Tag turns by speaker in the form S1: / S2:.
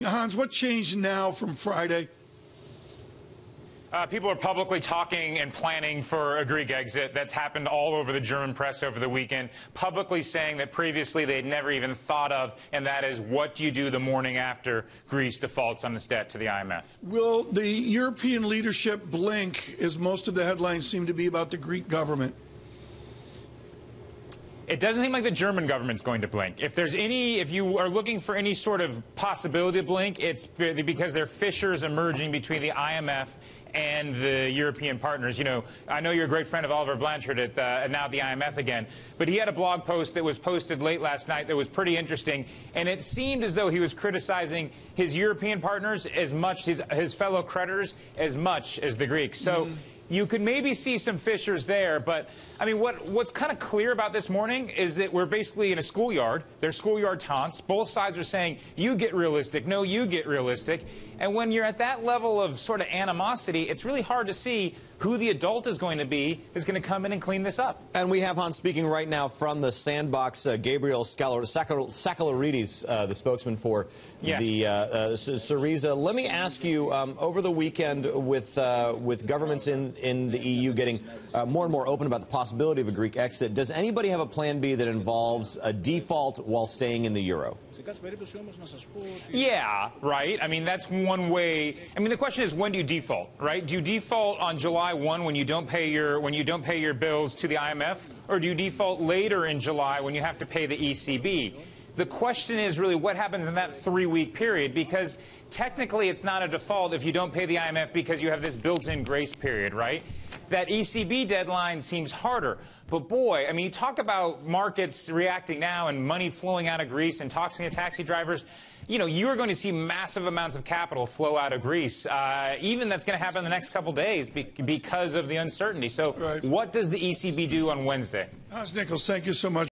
S1: Hans, what changed now from Friday?
S2: People are publicly talking and planning for a Greek exit. That's happened all over the German press over the weekend, publicly saying that previously they had never even thought of, and that is, what do you do the morning after Greece defaults on its debt to the IMF?
S1: Will the European leadership blink, as most of the headlines seem to be about the Greek government?
S2: It doesn't seem like the German government's going to blink. If you are looking for any sort of possibility to blink, it's because there are fissures emerging between the IMF and the European partners. You know, I know you're a great friend of Oliver Blanchard at now the IMF again, but he had a blog post that was posted late last night that was pretty interesting, and it seemed as though he was criticizing his European partners as much, his fellow creditors, as much as the Greeks. So. You could maybe see some fissures there, but I mean, what's kind of clear about this morning is that we're basically in a schoolyard. They're schoolyard taunts. Both sides are saying, you get realistic, no, you get realistic. And when you're at that level of sort of animosity, it's really hard to see who the adult is going to be that's going to come in and clean this up.
S3: And we have Hans speaking right now from the Sandbox, Gabriel Sakellarides, the spokesman for the Syriza. Let me ask you, over the weekend with governments in the EU getting more and more open about the possibility of a Greek exit, does anybody have a plan B that involves a default while staying in the euro?
S2: Yeah, right. I mean, that's one way. I mean, the question is, when do you default, right? Do you default on July 1 when you don't pay your bills to the IMF, or do you default later in July when you have to pay the ECB? The question is really what happens in that 3-week period, because technically it's not a default if you don't pay the IMF because you have this built-in grace period, right? That ECB deadline seems harder. But boy, I mean, you talk about markets reacting now and money flowing out of Greece and talking to taxi drivers. You know, you are going to see massive amounts of capital flow out of Greece. Even that's going to happen in the next couple days because of the uncertainty. So what does the ECB do on Wednesday?
S1: Hans Nichols, thank you so much.